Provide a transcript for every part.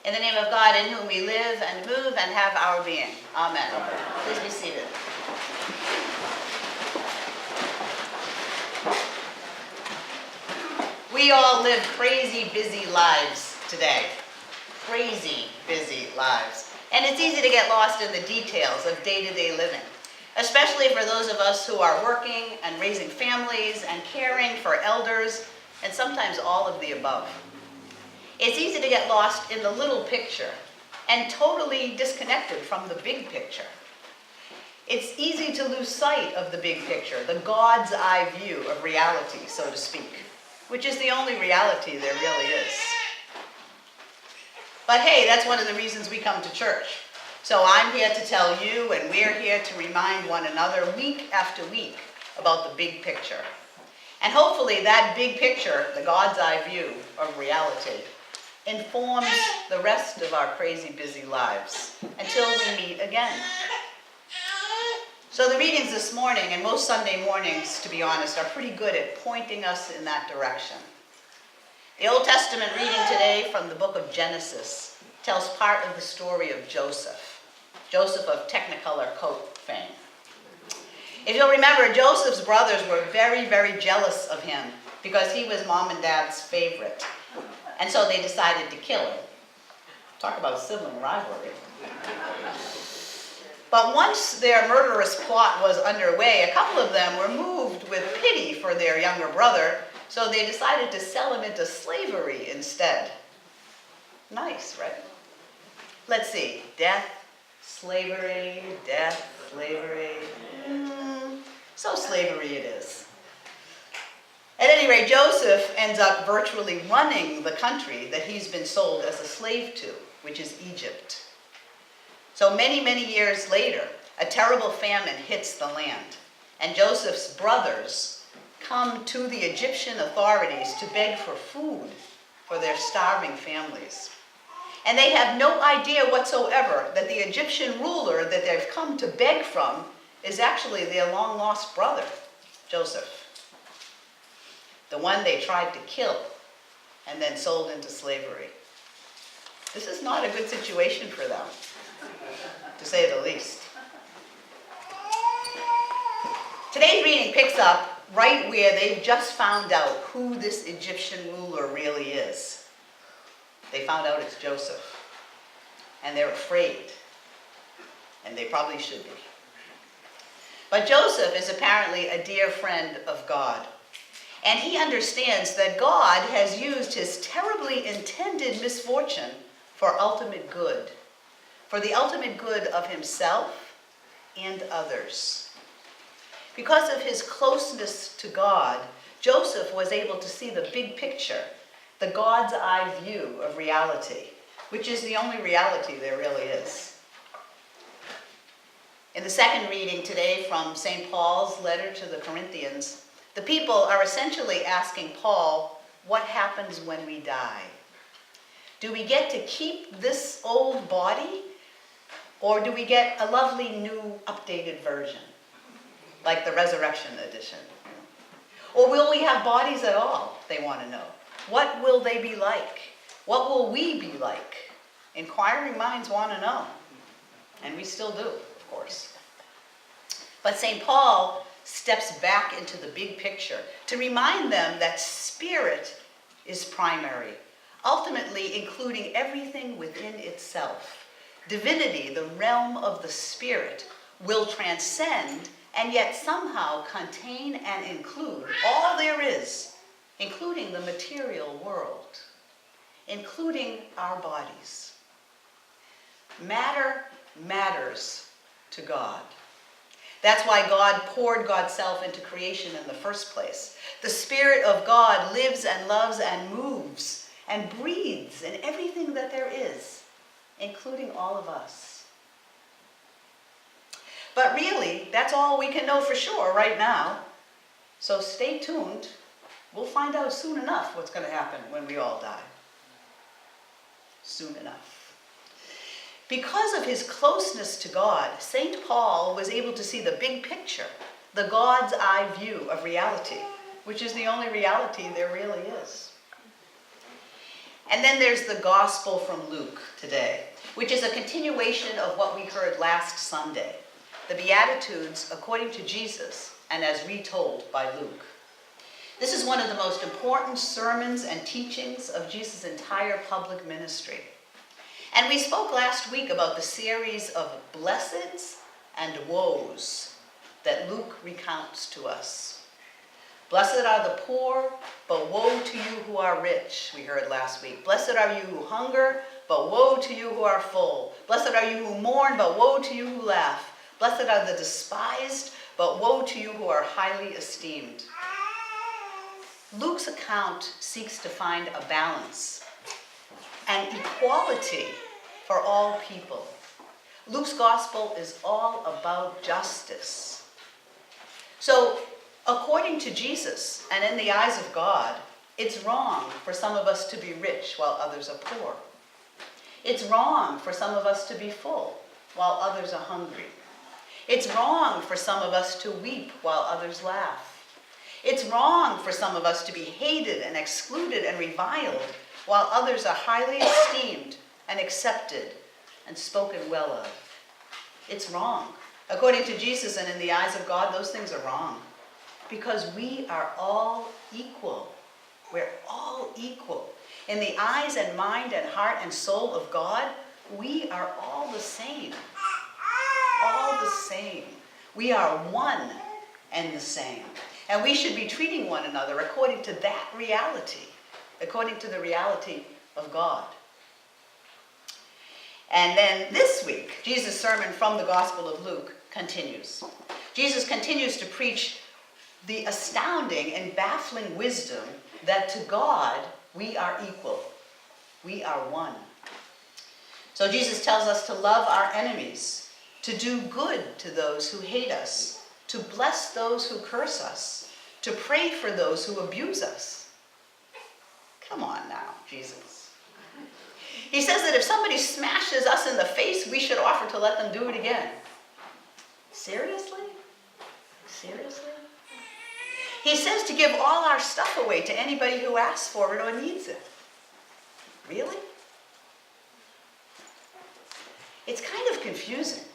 In the name of God, in whom we live and move and have our being. Amen. Please be seated. We all live crazy busy lives today. Crazy busy lives. And it's easy to get lost in the details of day-to-day living, especially for those of us who are working and raising families and caring for elders, and sometimes all of the above. It's easy to get lost in the little picture and totally disconnected from the big picture. It's easy to lose sight of the big picture, the God's eye view of reality, so to speak, which is the only reality there really is. But hey, that's one of the reasons we come to church. So I'm here to tell you, and we're here to remind one another week after week about the big picture. And hopefully that big picture, the God's eye view of reality, informs the rest of our crazy busy lives until we meet again. So the readings this morning, and most Sunday mornings, to be honest, are pretty good at pointing us in that direction. The Old Testament reading today from the book of Genesis tells part of the story of Joseph of Technicolor coat fame. If you'll remember, Joseph's brothers were very, very jealous of him because he was mom and dad's favorite. And so they decided to kill him. Talk about sibling rivalry. But once their murderous plot was underway, a couple of them were moved with pity for their younger brother, so they decided to sell him into slavery instead. Nice, right? Let's see. Death, slavery, So slavery it is. At any rate, Joseph ends up virtually running the country that he's been sold as a slave to, which is Egypt. So many, many years later, a terrible famine hits the land, and Joseph's brothers come to the Egyptian authorities to beg for food for their starving families. And they have no idea whatsoever that the Egyptian ruler that they've come to beg from is actually their long-lost brother, Joseph. The one they tried to kill and then sold into slavery. This is not a good situation for them, to say the least. Today's reading picks up right where they've just found out who this Egyptian ruler really is. They found out it's Joseph, and they're afraid, and they probably should be. But Joseph is apparently a dear friend of God. And he understands that God has used his terribly intended misfortune for ultimate good, for the ultimate good of himself and others. Because of his closeness to God, Joseph was able to see the big picture, the God's eye view of reality, which is the only reality there really is. In the second reading today from St. Paul's letter to the Corinthians, the people are essentially asking Paul, what happens when we die? Do we get to keep this old body, or do we get a lovely new updated version, like the Resurrection Edition? Or will we have bodies at all, they want to know. What will they be like? What will we be like? Inquiring minds want to know, and we still do, of course. But St. Paul steps back into the big picture to remind them that spirit is primary, ultimately including everything within itself. Divinity, the realm of the spirit, will transcend and yet somehow contain and include all there is, including the material world, including our bodies. Matter matters to God. That's why God poured God's self into creation in the first place. The Spirit of God lives and loves and moves and breathes in everything that there is, including all of us. But really, that's all we can know for sure right now. So stay tuned. We'll find out soon enough what's going to happen when we all die. Soon enough. Because of his closeness to God, St. Paul was able to see the big picture, the God's eye view of reality, which is the only reality there really is. And then there's the Gospel from Luke today, which is a continuation of what we heard last Sunday, the Beatitudes according to Jesus and as retold by Luke. This is one of the most important sermons and teachings of Jesus' entire public ministry. And we spoke last week about the series of blesseds and woes that Luke recounts to us. Blessed are the poor, but woe to you who are rich, we heard last week. Blessed are you who hunger, but woe to you who are full. Blessed are you who mourn, but woe to you who laugh. Blessed are the despised, but woe to you who are highly esteemed. Luke's account seeks to find a balance and equality for all people. Luke's gospel is all about justice. So, according to Jesus and in the eyes of God, it's wrong for some of us to be rich while others are poor. It's wrong for some of us to be full while others are hungry. It's wrong for some of us to weep while others laugh. It's wrong for some of us to be hated and excluded and reviled while others are highly esteemed and accepted and spoken well of. It's wrong. According to Jesus and in the eyes of God, those things are wrong. Because we are all equal. We're all equal. In the eyes and mind and heart and soul of God, we are all the same. All the same. We are one and the same. And we should be treating one another according to that reality, according to the reality of God. And then this week, Jesus' sermon from the Gospel of Luke continues. Jesus continues to preach the astounding and baffling wisdom that to God we are equal. We are one. So Jesus tells us to love our enemies, to do good to those who hate us, to bless those who curse us, to pray for those who abuse us. Come on now, Jesus. He says that if somebody smashes us in the face, we should offer to let them do it again. Seriously? Seriously? He says to give all our stuff away to anybody who asks for it or needs it. Really? It's kind of confusing.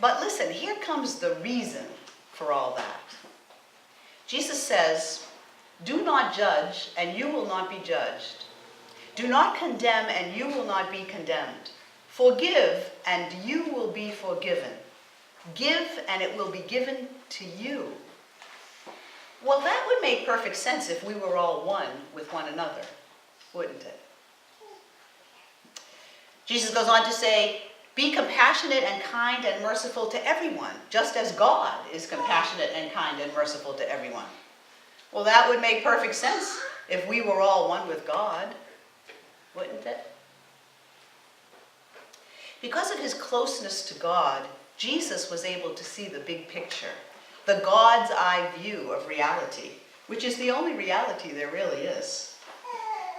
But listen, here comes the reason for all that. Jesus says, do not judge, and you will not be judged. Do not condemn, and you will not be condemned. Forgive, and you will be forgiven. Give, and it will be given to you. Well, that would make perfect sense if we were all one with one another, wouldn't it? Jesus goes on to say, be compassionate and kind and merciful to everyone, just as God is compassionate and kind and merciful to everyone. Well, that would make perfect sense if we were all one with God, wouldn't it? Because of his closeness to God, Jesus was able to see the big picture, the God's eye view of reality, which is the only reality there really is.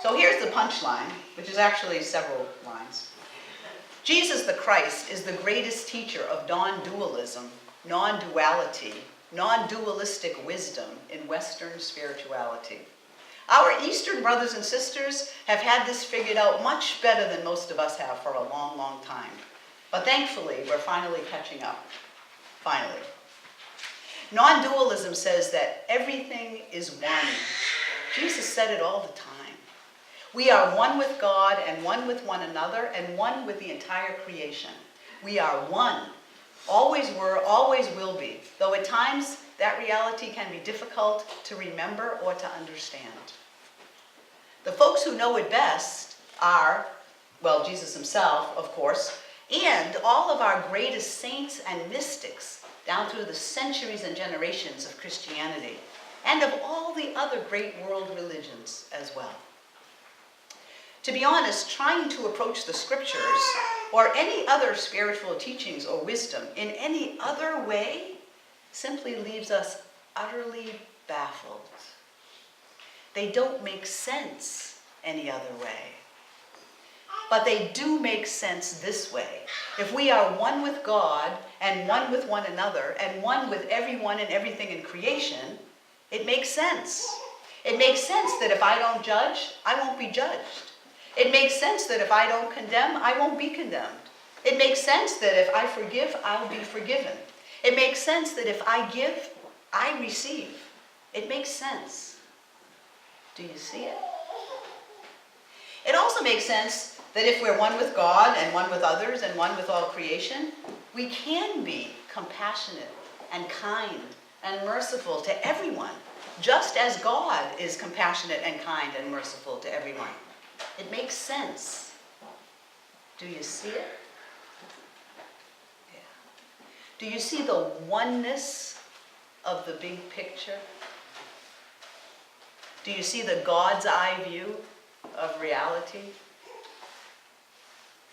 So here's the punchline, which is actually several lines. Jesus the Christ is the greatest teacher of non-dualism, non-duality, non-dualistic wisdom in Western spirituality. Our Eastern brothers and sisters have had this figured out much better than most of us have for a long, long time. But thankfully, we're finally catching up. Finally. Non-dualism says that everything is one. Jesus said it all the time. We are one with God and one with one another and one with the entire creation. We are one. Always were, always will be. Though at times that reality can be difficult to remember or to understand. The folks who know it best are, well, Jesus himself, of course, and all of our greatest saints and mystics down through the centuries and generations of Christianity, and of all the other great world religions as well. To be honest, trying to approach the scriptures or any other spiritual teachings or wisdom in any other way simply leaves us utterly baffled. They don't make sense any other way. But they do make sense this way. If we are one with God and one with one another and one with everyone and everything in creation, it makes sense. It makes sense that if I don't judge, I won't be judged. It makes sense that if I don't condemn, I won't be condemned. It makes sense that if I forgive, I'll be forgiven. It makes sense that if I give, I receive. It makes sense. Do you see it? It also makes sense that if we're one with God and one with others and one with all creation, we can be compassionate and kind and merciful to everyone, just as God is compassionate and kind and merciful to everyone. It makes sense. Do you see it? Yeah. Do you see the oneness of the big picture? Do you see the God's eye view of reality?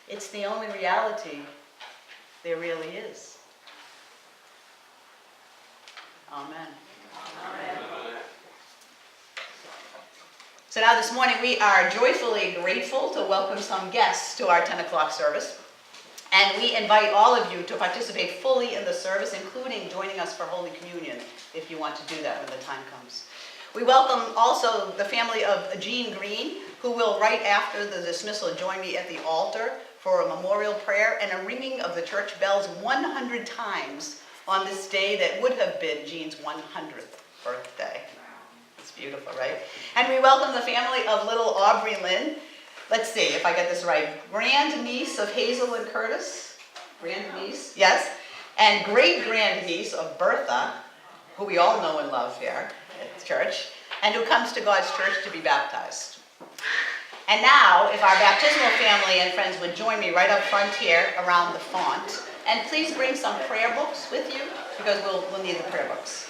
It's the only reality there really is. Amen. Amen. So now this morning we are joyfully grateful to welcome some guests to our 10 o'clock service. And we invite all of you to participate fully in the service, including joining us for Holy Communion, if you want to do that when the time comes. We welcome also the family of Jean Green, who will, right after the dismissal, join me at the altar for a memorial prayer and a ringing of the church bells 100 times on this day that would have been Jean's 100th birthday. It's beautiful, right? And we welcome the family of little Aubrey Lynn. Let's see if I get this right. Grand-niece of Hazel and Curtis. Grand-niece, yes. And great-grand-niece of Bertha, who we all know and love here at church, and who comes to God's church to be baptized. And now, if our baptismal family and friends would join me right up front here around the font, and please bring some prayer books with you, because we'll need the prayer books.